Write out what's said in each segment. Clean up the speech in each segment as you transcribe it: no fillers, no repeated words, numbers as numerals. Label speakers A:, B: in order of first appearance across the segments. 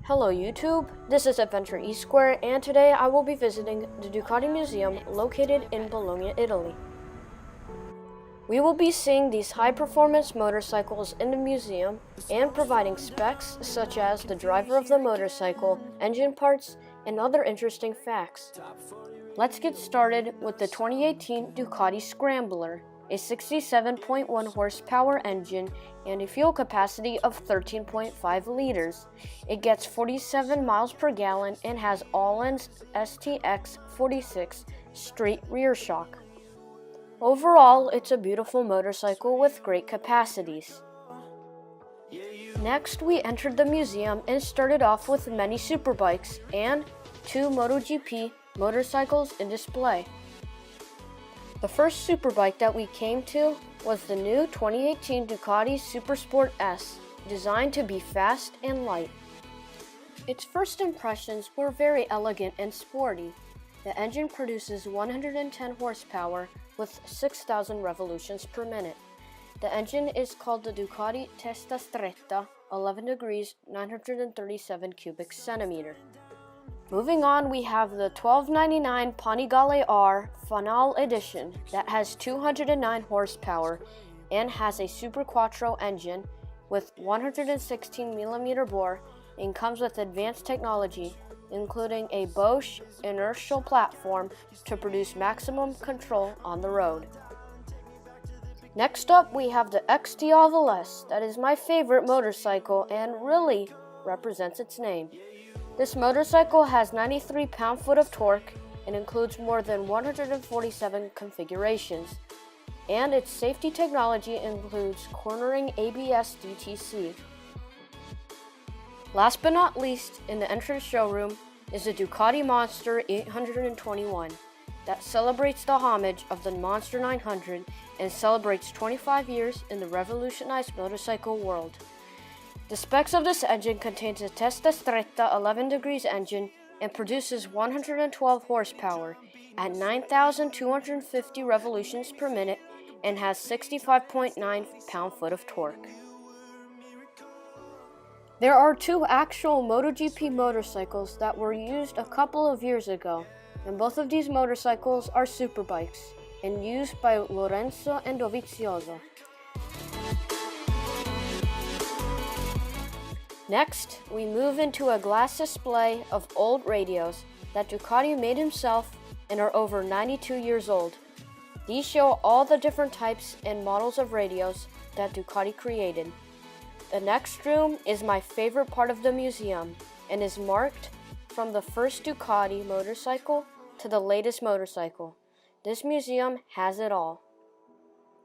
A: Hello YouTube, this is Adventure E Square, and today I will be visiting the Ducati Museum located in Bologna, Italy. We will be seeing these high-performance motorcycles in the museum and providing specs such as the driver of the motorcycle, engine parts, and other interesting facts. Let's get started with the 2018 Ducati Scrambler, a 67.1 horsepower engine and a fuel capacity of 13.5 liters. It gets 47 miles per gallon and has all-in STX 46 straight rear shock. Overall, it's a beautiful motorcycle with great capacities. Next, we entered the museum and started off with many superbikes and 2 MotoGP motorcycles in display. The first superbike that we came to was the new 2018 Ducati Supersport S, designed to be fast and light. Its first impressions were very elegant and sporty. The engine produces 110 horsepower with 6,000 revolutions per minute. The engine is called the Ducati Testa Stretta 11 degrees 937 cubic centimeter. Moving on, we have the 1299 Panigale R Fanal Edition that has 209 horsepower and has a Super Quattro engine with 116mm bore and comes with advanced technology, including a Bosch inertial platform to produce maximum control on the road. Next up, we have the XDiavolo S. That is my favorite motorcycle and really represents its name. This motorcycle has 93 pound-foot of torque and includes more than 147 configurations. And its safety technology includes cornering ABS DTC. Last but not least, in the entrance showroom is the Ducati Monster 821 that celebrates the homage of the Monster 900 and celebrates 25 years in the revolutionized motorcycle world. The specs of this engine contains a Testa Stretta 11 degrees engine and produces 112 horsepower at 9,250 revolutions per minute and has 65.9 pound-foot of torque. There are 2 actual MotoGP motorcycles that were used a couple of years ago, and both of these motorcycles are superbikes and used by Lorenzo and Dovizioso. Next, we move into a glass display of old radios that Ducati made himself and are over 92 years old. These show all the different types and models of radios that Ducati created. The next room is my favorite part of the museum and is marked from the first Ducati motorcycle to the latest motorcycle. This museum has it all.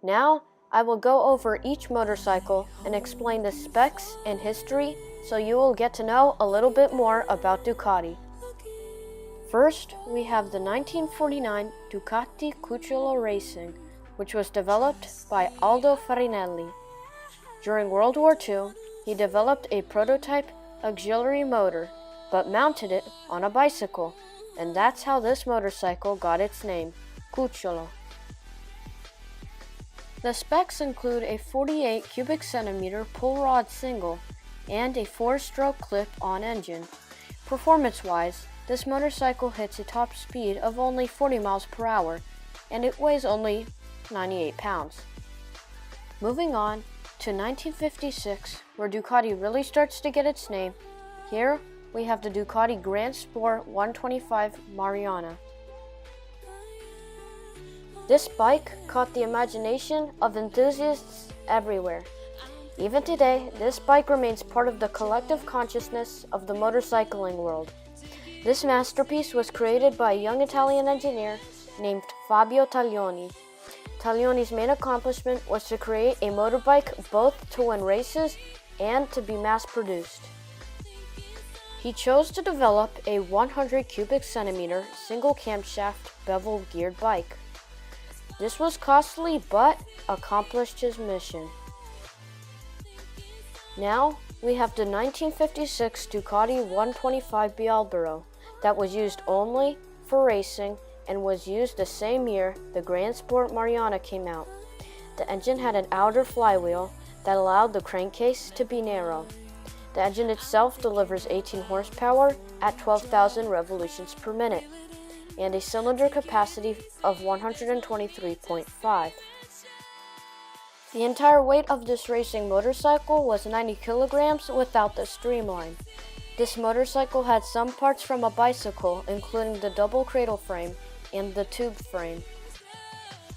A: Now, I will go over each motorcycle and explain the specs and history so you will get to know a little bit more about Ducati. First, we have the 1949 Ducati Cucciolo Racing, which was developed by Aldo Farinelli. During World War II, he developed a prototype auxiliary motor, but mounted it on a bicycle, and that's how this motorcycle got its name, Cucciolo. The specs include a 48 cubic centimeter pull rod single and a 4-stroke clip-on engine. Performance-wise, this motorcycle hits a top speed of only 40 miles per hour, and it weighs only 98 pounds. Moving on to 1956, where Ducati really starts to get its name, here we have the Ducati Grand Sport 125 Mariana. This bike caught the imagination of enthusiasts everywhere. Even today, this bike remains part of the collective consciousness of the motorcycling world. This masterpiece was created by a young Italian engineer named Fabio Taglioni. Taglioni's main accomplishment was to create a motorbike both to win races and to be mass-produced. He chose to develop a 100 cubic centimeter single camshaft bevel geared bike. This was costly but accomplished his mission. Now, we have the 1956 Ducati 125 Bialbero that was used only for racing and was used the same year the Grand Sport Mariana came out. The engine had an outer flywheel that allowed the crankcase to be narrow. The engine itself delivers 18 horsepower at 12,000 revolutions per minute and a cylinder capacity of 123.5. The entire weight of this racing motorcycle was 90 kilograms without the streamline. This motorcycle had some parts from a bicycle, including the double cradle frame and the tube frame.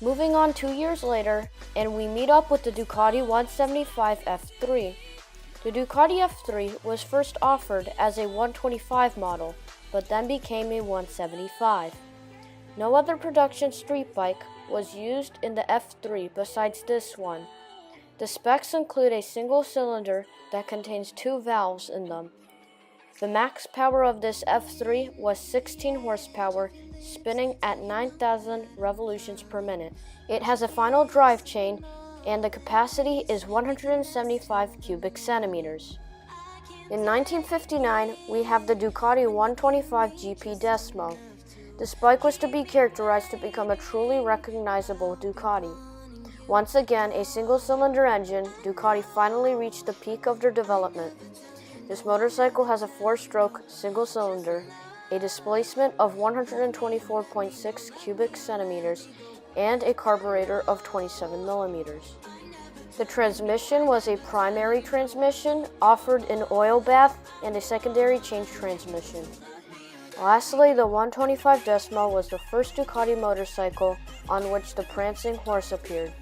A: Moving on 2 years later, and we meet up with the Ducati 175 F3. The Ducati F3 was first offered as a 125 model, but then became a 175. No other production street bike was used in the F3 besides this one. The specs include a single cylinder that contains 2 valves in them. The max power of this F3 was 16 horsepower, spinning at 9,000 revolutions per minute. It has a final drive chain and the capacity is 175 cubic centimeters. In 1959, we have the Ducati 125 GP Desmo. This bike was to be characterized to become a truly recognizable Ducati. Once again, a single-cylinder engine, Ducati finally reached the peak of their development. This motorcycle has a 4-stroke single-cylinder, a displacement of 124.6 cubic centimeters, and a carburetor of 27 millimeters. The transmission was a primary transmission offered an oil bath and a secondary change transmission. Lastly, the 125 Desmo was the first Ducati motorcycle on which the prancing horse appeared.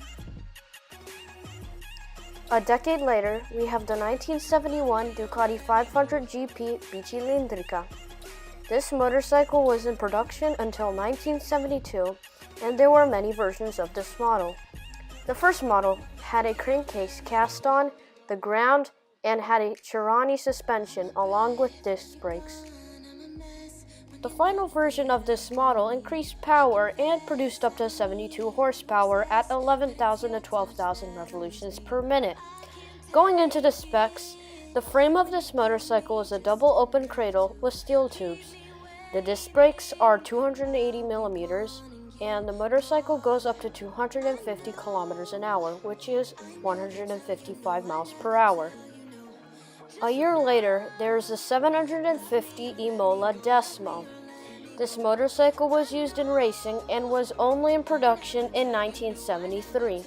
A: A decade later, we have the 1971 Ducati 500 GP Bicilindrica. This motorcycle was in production until 1972, and there were many versions of this model. The first model had a crankcase cast on the ground and had a Chirani suspension along with disc brakes. The final version of this model increased power and produced up to 72 horsepower at 11,000 to 12,000 revolutions per minute. Going into the specs, the frame of this motorcycle is a double open cradle with steel tubes. The disc brakes are 280 millimeters, and the motorcycle goes up to 250 kilometers an hour, which is 155 miles per hour. A year later, there is the 750 Imola Desmo. This motorcycle was used in racing and was only in production in 1973.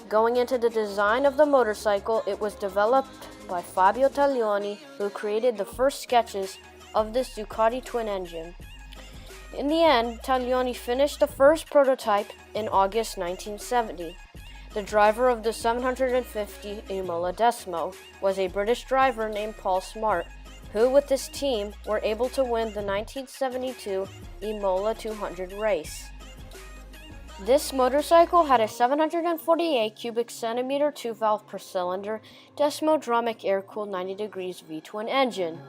A: Going into the design of the motorcycle, it was developed by Fabio Taglioni, who created the first sketches of this Ducati twin engine. In the end, Taglioni finished the first prototype in August 1970. The driver of the 750 Imola Desmo was a British driver named Paul Smart, who with his team were able to win the 1972 Imola 200 race. This motorcycle had a 748 cubic centimeter 2-valve per cylinder Desmodromic air-cooled 90 degrees V-twin engine.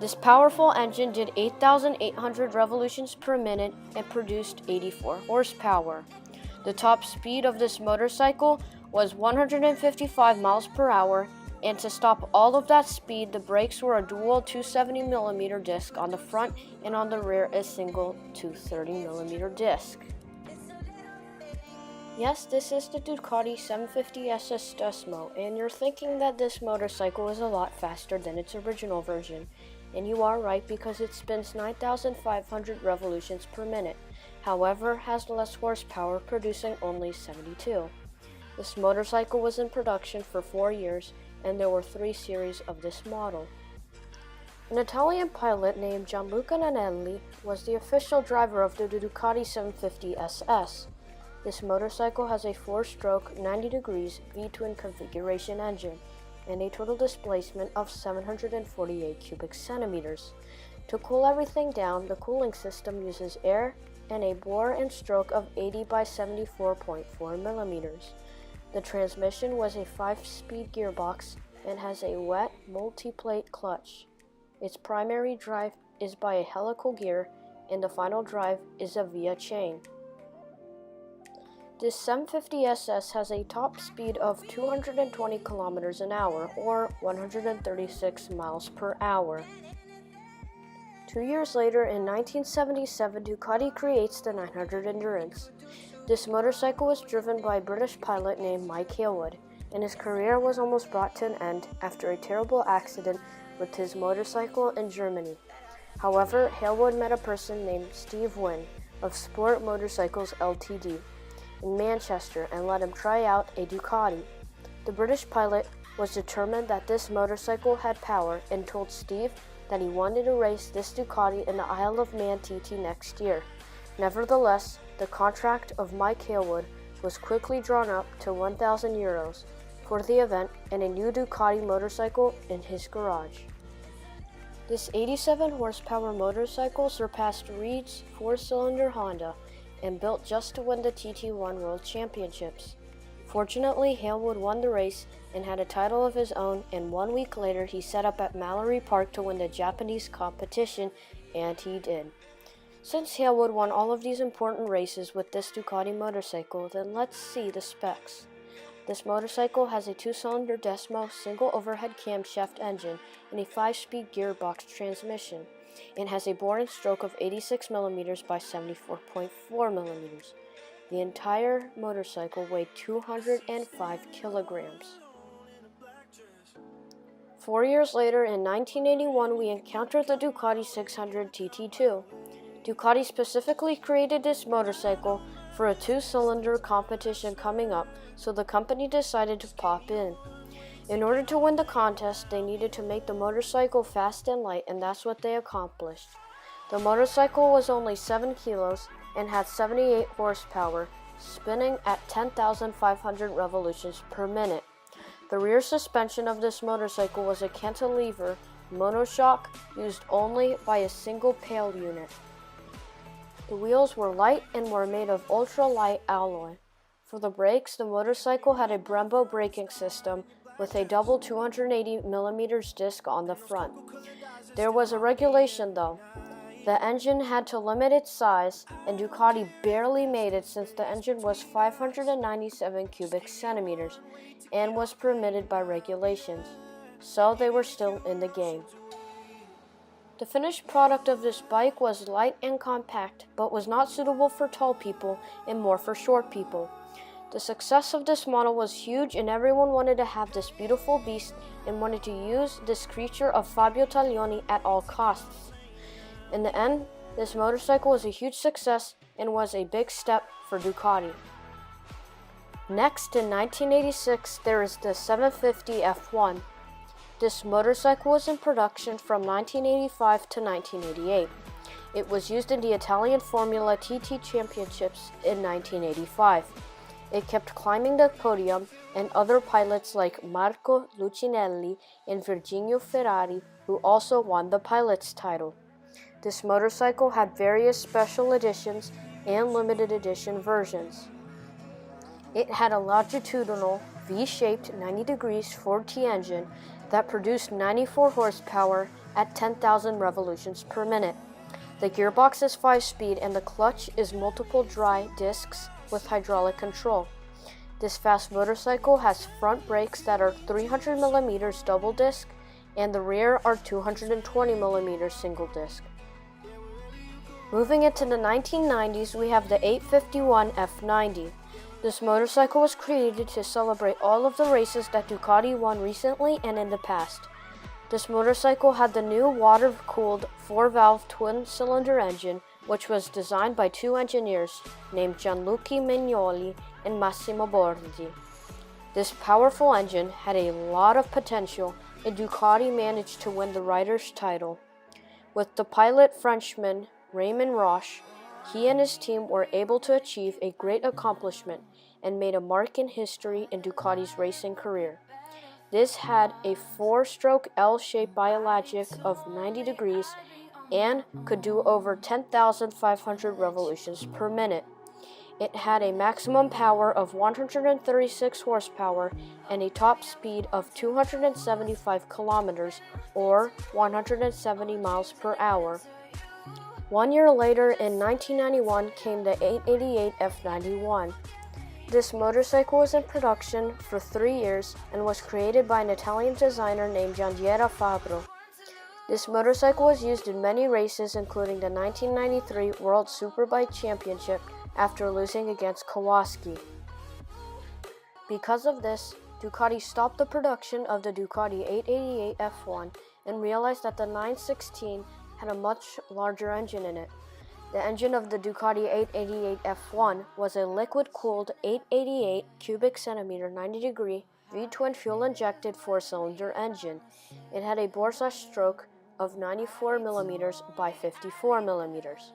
A: This powerful engine did 8,800 revolutions per minute and produced 84 horsepower. The top speed of this motorcycle was 155 miles per hour, and to stop all of that speed, the brakes were a dual 270mm disc on the front and on the rear a single 230mm disc. Yes, this is the Ducati 750 SS Desmo, and you're thinking that this motorcycle is a lot faster than its original version. And you are right, because it spins 9,500 revolutions per minute, however has less horsepower, producing only 72. This motorcycle was in production for 4 years, and there were 3 series of this model. An Italian pilot named Gianluca Nanelli was the official driver of the Ducati 750 SS. This motorcycle has a 4-stroke 90 degrees V-twin configuration engine and a total displacement of 748 cubic centimeters. To cool everything down, the cooling system uses air and a bore and stroke of 80 by 74.4 millimeters. The transmission was a 5-speed gearbox and has a wet multi-plate clutch. Its primary drive is by a helical gear, and the final drive is a via chain. This 750 SS has a top speed of 220 kilometers an hour, or 136 miles per hour. 2 years later, in 1977, Ducati creates the 900 Endurance. This motorcycle was driven by a British pilot named Mike Hailwood, and his career was almost brought to an end after a terrible accident with his motorcycle in Germany. However, Halewood met a person named Steve Wynn of Sport Motorcycles Ltd. in Manchester and let him try out a Ducati. The British pilot was determined that this motorcycle had power and told Steve that he wanted to race this Ducati in the Isle of Man TT next year. Nevertheless, the contract of Mike Halewood was quickly drawn up to €1,000 for the event and a new Ducati motorcycle in his garage. This 87 horsepower motorcycle surpassed Reed's 4-cylinder Honda and built just to win the TT1 World Championships. Fortunately, Halewood won the race and had a title of his own, and 1 week later he set up at Mallory Park to win the Japanese competition, and he did. Since Halewood won all of these important races with this Ducati motorcycle, then let's see the specs. This motorcycle has a 2-cylinder Desmo single overhead camshaft engine and a 5-speed gearbox transmission, and has a bore and stroke of 86mm by 74.4mm. The entire motorcycle weighed 205 kilograms. 4 years later, in 1981, we encountered the Ducati 600 TT2. Ducati specifically created this motorcycle for a 2-cylinder competition coming up, so the company decided to pop in. In order to win the contest, they needed to make the motorcycle fast and light, and that's what they accomplished. The motorcycle was only 7 kilos and had 78 horsepower, spinning at 10,500 revolutions per minute. The rear suspension of this motorcycle was a cantilever monoshock used only by a single pail unit. The wheels were light and were made of ultra-light alloy. For the brakes, the motorcycle had a Brembo braking system with a double 280mm disc on the front. There was a regulation though. The engine had to limit its size, and Ducati barely made it since the engine was 597 cubic centimeters and was permitted by regulations, so they were still in the game. The finished product of this bike was light and compact, but was not suitable for tall people and more for short people. The success of this model was huge, and everyone wanted to have this beautiful beast and wanted to use this creature of Fabio Taglioni at all costs. In the end, this motorcycle was a huge success and was a big step for Ducati. Next, in 1986, there is the 750 F1. This motorcycle was in production from 1985 to 1988. It was used in the Italian Formula TT Championships in 1985. It kept climbing the podium, and other pilots like Marco Lucinelli and Virginio Ferrari, who also won the pilot's title. This motorcycle had various special editions and limited edition versions. It had a longitudinal V-shaped 90-degree 4T engine that produced 94 horsepower at 10,000 revolutions per minute. The gearbox is 5-speed and the clutch is multiple dry discs with hydraulic control. This fast motorcycle has front brakes that are 300mm double disc and the rear are 220mm single disc. Moving into the 1990s, we have the 851 F90. This motorcycle was created to celebrate all of the races that Ducati won recently and in the past. This motorcycle had the new water-cooled 4-valve twin-cylinder engine, which was designed by two engineers named Gianluca Mignoli and Massimo Borghi. This powerful engine had a lot of potential, and Ducati managed to win the rider's title. With the pilot Frenchman Raymond Roche, he and his team were able to achieve a great accomplishment and made a mark in history in Ducati's racing career. This had a 4-stroke L-shaped biologic of 90 degrees and could do over 10,500 revolutions per minute. It had a maximum power of 136 horsepower and a top speed of 275 kilometers or 170 miles per hour. 1 year later, in 1991, came the 888 F91. This motorcycle was in production for 3 years and was created by an Italian designer named Giangiera Fabro. This motorcycle was used in many races, including the 1993 World Superbike Championship after losing against Kawasaki. Because of this, Ducati stopped the production of the Ducati 888 F1 and realized that the 916 had a much larger engine in it. The engine of the Ducati 888 F1 was a liquid-cooled 888 cubic centimeter 90-degree V-twin fuel-injected four-cylinder engine. It had a bore/stroke of 94 millimeters by 54 millimeters.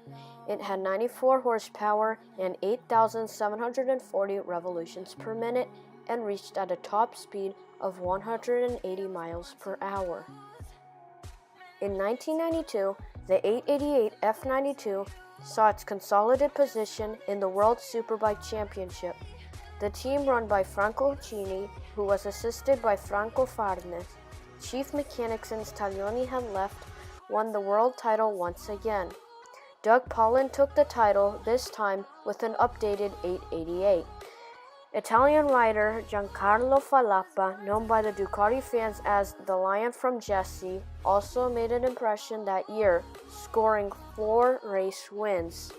A: It had 94 horsepower and 8,740 revolutions per minute and reached at a top speed of 180 miles per hour. In 1992, the 888 F92 saw its consolidated position in the World Superbike Championship. The team, run by Franco Chini, who was assisted by Franco Farnes, chief mechanic since Taglioni had left, won the world title once again. Doug Pollin took the title, this time with an updated 888. Italian rider Giancarlo Falappa, known by the Ducati fans as the Lion from Jesse, also made an impression that year, scoring 4 race wins.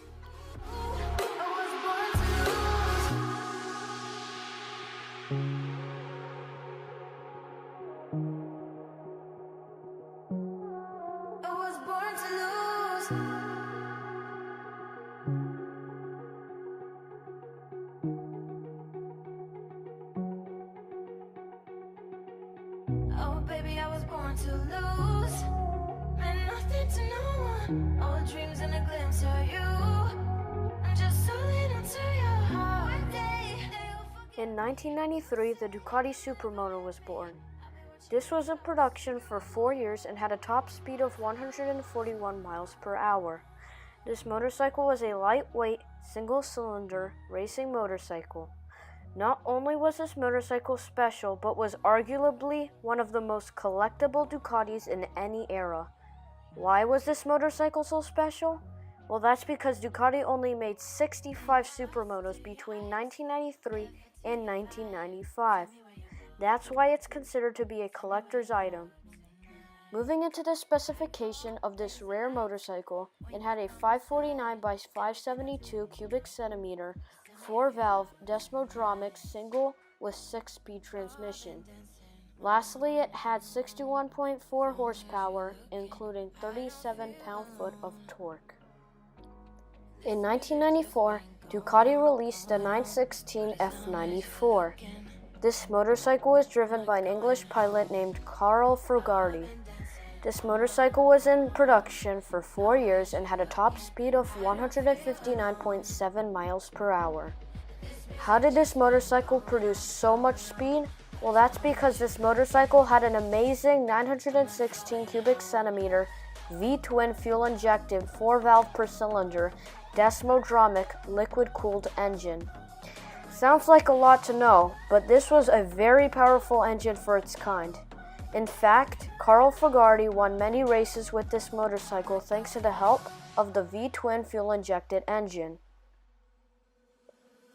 B: Oh, baby, I was born to lose. Meant nothing to no one. All dreams and a glimpse of you. I'm just so little to your heart. One day,
A: in 1993, the Ducati Supermoto was born. This was in production for 4 years and had a top speed of 141 miles per hour. This motorcycle was a lightweight, single-cylinder racing motorcycle. Not only was this motorcycle special, but was arguably one of the most collectible Ducatis in any era. Why was this motorcycle so special? Well, that's because Ducati only made 65 Supermotos between 1993 and 1995. That's why it's considered to be a collector's item. Moving into the specification of this rare motorcycle, it had a 549 by 572 cubic centimeter 4-valve Desmodromic single with 6-speed transmission. Lastly, it had 61.4 horsepower, including 37 pound-foot of torque. In 1994, Ducati released the 916 F94. This motorcycle was driven by an English pilot named Carl Frugardi. This motorcycle was in production for 4 years and had a top speed of 159.7 miles per hour. How did this motorcycle produce so much speed? Well, that's because this motorcycle had an amazing 916 cubic centimeter V-twin fuel-injected 4-valve per cylinder Desmodromic liquid-cooled engine. Sounds like a lot to know, but this was a very powerful engine for its kind. In fact, Carl Frugardi won many races with this motorcycle thanks to the help of the V-twin fuel-injected engine.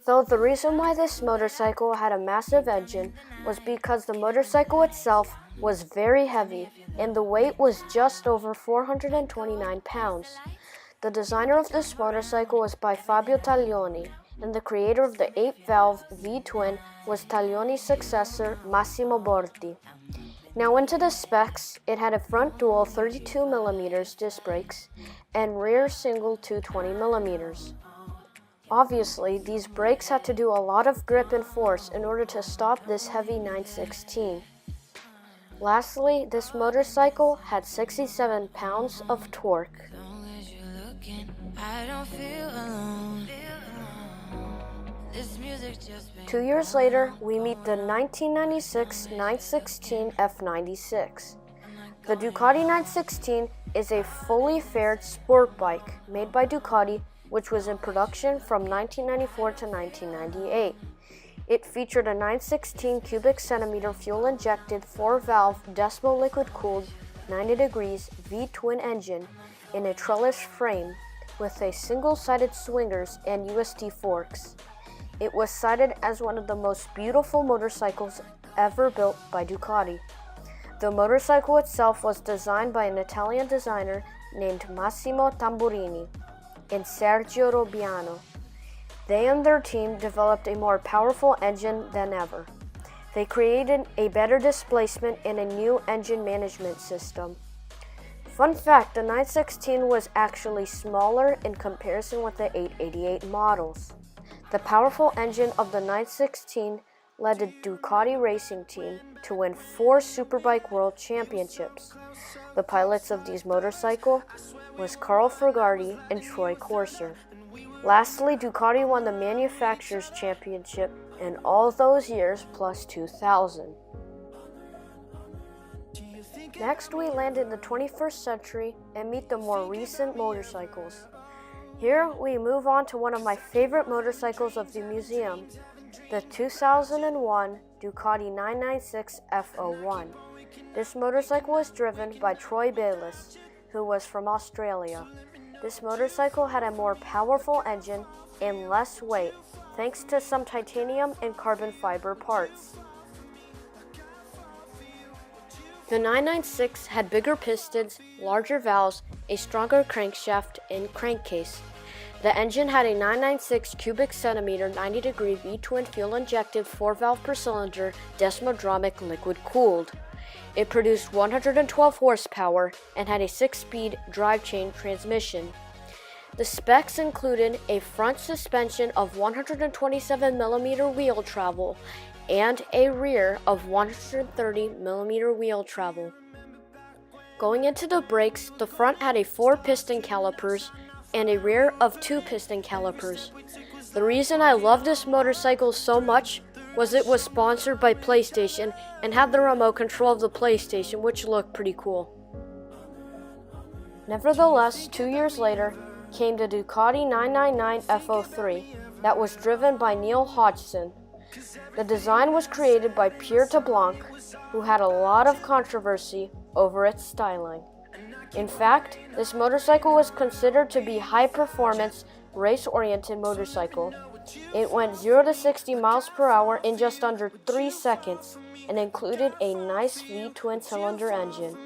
A: Though the reason why this motorcycle had a massive engine was because the motorcycle itself was very heavy and the weight was just over 429 pounds. The designer of this motorcycle was by Fabio Taglioni, and the creator of the 8-valve V-twin was Taglioni's successor Massimo Borti. Now into the specs, it had a front dual 32mm disc brakes and rear single 220mm. Obviously, these brakes had to do a lot of grip and force in order to stop this heavy 916. Lastly, this motorcycle had 67 pounds of torque.
B: I don't feel alone.
A: 2 years later, we meet the 1996 916 F96. The Ducati 916 is a fully faired sport bike made by Ducati, which was in production from 1994 to 1998. It featured a 916 cubic centimeter fuel-injected 4-valve Desmo liquid-cooled 90 degrees V-twin engine in a trellis frame with a single-sided swingers and USD forks. It was cited as one of the most beautiful motorcycles ever built by Ducati. The motorcycle itself was designed by an Italian designer named Massimo Tamburini and Sergio Robiano. They and their team developed a more powerful engine than ever. They created a better displacement and a new engine management system. Fun fact, the 916 was actually smaller in comparison with the 888 models. The powerful engine of the 916 led the Ducati racing team to win 4 Superbike World Championships. The pilots of these motorcycles was Carl Frugari and Troy Corser. Lastly, Ducati won the Manufacturers' Championship in all those years plus 2000. Next, we land in the 21st century and meet the more recent motorcycles. Here, we move on to one of my favorite motorcycles of the museum, the 2001 Ducati 996 F01. This motorcycle was driven by Troy Bayliss, who was from Australia. This motorcycle had a more powerful engine and less weight, thanks to some titanium and carbon fiber parts. The 996 had bigger pistons, larger valves, a stronger crankshaft and crankcase. The engine had a 996 cubic centimeter 90-degree V-twin fuel-injected 4-valve per cylinder desmodromic liquid-cooled. It produced 112 horsepower and had a 6-speed drive-chain transmission. The specs included a front suspension of 127mm wheel travel and a rear of 130mm wheel travel. Going into the brakes, the front had a 4-piston calipers and a rear of 2-piston calipers. The reason I love this motorcycle so much was it was sponsored by PlayStation and had the remote control of the PlayStation, which looked pretty cool. Nevertheless, 2 years later came the Ducati 999 F03 that was driven by Neil Hodgson. The design was created by Pierre Tablanc, who had a lot of controversy over its styling. In fact, this motorcycle was considered to be high-performance, race-oriented motorcycle. It went 0 to 60 miles per hour in just under 3 seconds and included a nice V-twin cylinder engine.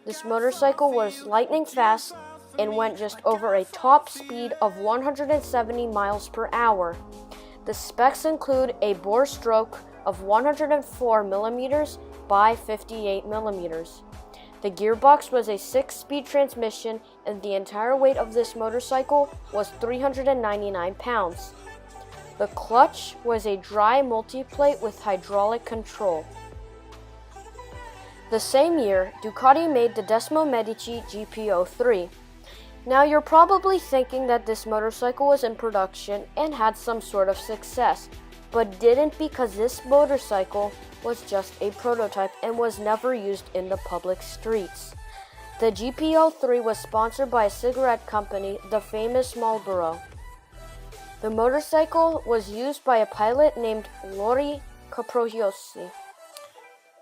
A: This motorcycle was lightning fast and went just over a top speed of 170 miles per hour. The specs include a bore stroke of 104mm by 58mm. The gearbox was a 6-speed transmission and the entire weight of this motorcycle was 399 pounds. The clutch was a dry multiplate with hydraulic control. The same year, Ducati made the Desmo Medici GP03. Now you're probably thinking that this motorcycle was in production and had some sort of success, but didn't, because this motorcycle was just a prototype and was never used in the public streets. The GP03 was sponsored by a cigarette company, the famous Marlboro. The motorcycle was used by a pilot named Lori Capriosi.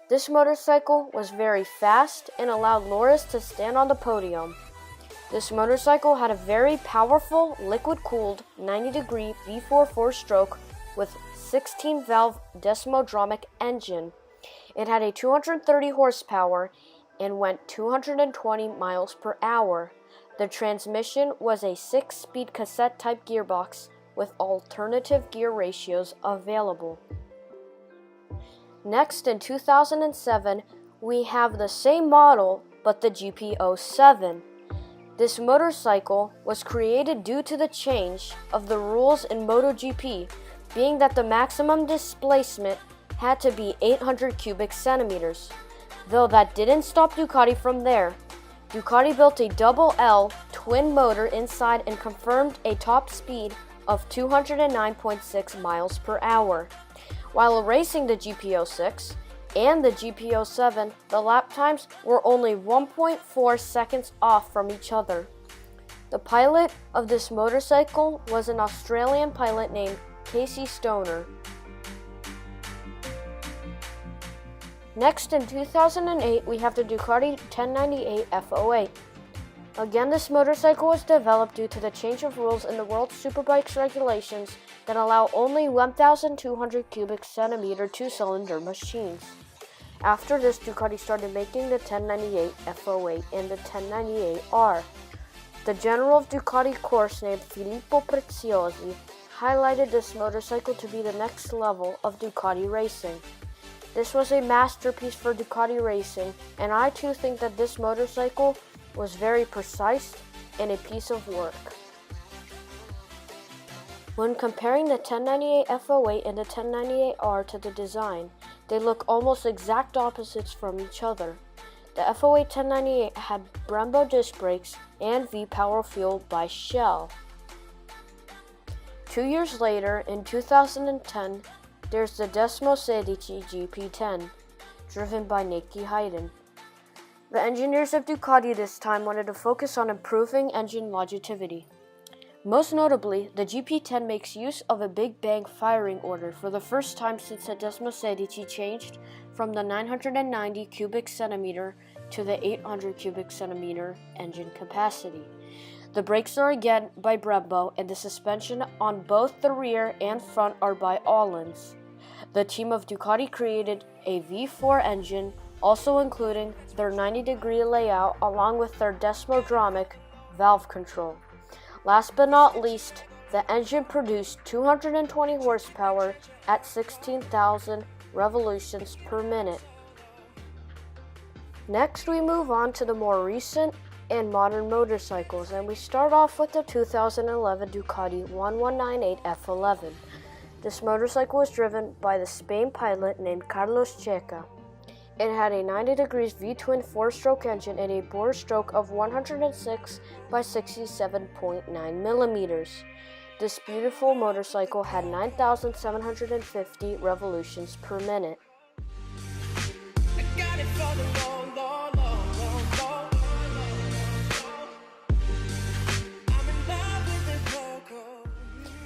A: This motorcycle was very fast and allowed Loris to stand on the podium. This motorcycle had a very powerful liquid-cooled 90-degree V4 4-stroke with 16-valve desmodromic engine. It had a 230 horsepower and went 220 miles per hour. The transmission was a 6-speed cassette-type gearbox with alternative gear ratios available. Next, in 2007, we have the same model, but the GP07. This motorcycle was created due to the change of the rules in MotoGP, being that the maximum displacement had to be 800 cubic centimeters. Though that didn't stop Ducati from there. Ducati built a double L twin motor inside and confirmed a top speed of 209.6 miles per hour. While racing the GP06 and the GP07, the lap times were only 1.4 seconds off from each other. The pilot of this motorcycle was an Australian pilot named Casey Stoner. Next, in 2008, we have the Ducati 1098 F08. Again, this motorcycle was developed due to the change of rules in the World Superbikes regulations that allow only 1,200 cubic centimeter 2-cylinder machines. After this, Ducati started making the 1098 F08 and the 1098R. The general of Ducati course named Filippo Preziosi highlighted this motorcycle to be the next level of Ducati racing. This was a masterpiece for Ducati racing, and I too think that this motorcycle was very precise and a piece of work. When comparing the 1098 F08 and the 1098R to the design, they look almost exact opposites from each other. The F08 1098 had Brembo disc brakes and V-Power fueled by Shell. 2 years later, in 2010, there's the Desmosedici GP10, driven by Nicky Hayden. The engineers of Ducati this time wanted to focus on improving engine longevity. Most notably, the GP10 makes use of a Big Bang firing order for the first time since the Desmosedici changed from the 990 cubic centimeter to the 800 cubic centimeter engine capacity. The brakes are again by Brembo, and the suspension on both the rear and front are by Öhlins. The team of Ducati created a V4 engine, also including their 90-degree layout along with their Desmodromic valve control. Last but not least, the engine produced 220 horsepower at 16,000 revolutions per minute. Next, we move on to the more recent and modern motorcycles, and we start off with the 2011 Ducati 1198 F11. This motorcycle was driven by the Spain pilot named Carlos Checa. It had a 90 degrees V-twin 4-stroke engine and a bore stroke of 106 by 67.9 millimeters. This beautiful motorcycle had 9,750 revolutions per minute.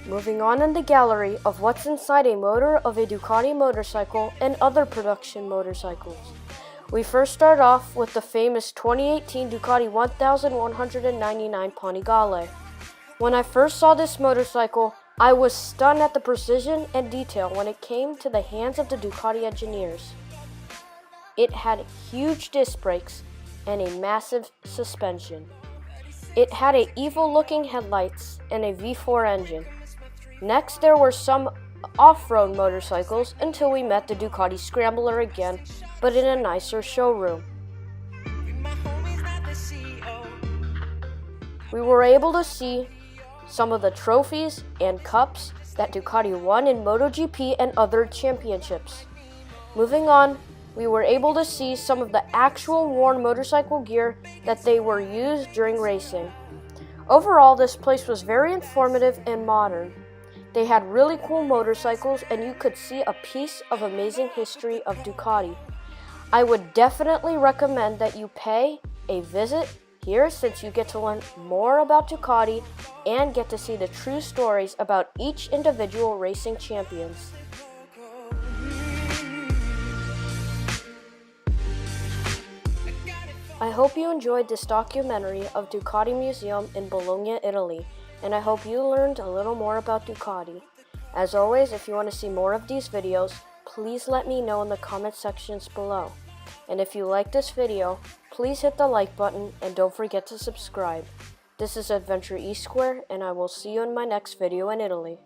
A: Moving on in the gallery of what's inside a motor of a Ducati motorcycle and other production motorcycles. We first start off with the famous 2018 Ducati 1199 Panigale. When I first saw this motorcycle, I was stunned at the precision and detail when it came to the hands of the Ducati engineers. It had huge disc brakes and a massive suspension. It had a evil-looking headlights and a V4 engine. Next, there were some off-road motorcycles until we met the Ducati Scrambler again, but in a nicer showroom. We were able to see some of the trophies and cups that Ducati won in MotoGP and other championships. Moving on, we were able to see some of the actual worn motorcycle gear that they were used during racing. Overall, this place was very informative and modern. They had really cool motorcycles, and you could see a piece of amazing history of Ducati. I would definitely recommend that you pay a visit here, since you get to learn more about Ducati and get to see the true stories about each individual racing champions. I hope you enjoyed this documentary of Ducati Museum in Bologna, Italy, and I hope you learned a little more about Ducati. As always, if you want to see more of these videos, please let me know in the comment sections below. And if you like this video, please hit the like button and don't forget to subscribe. This is Adventure E Square, and I will see you in my next video in Italy.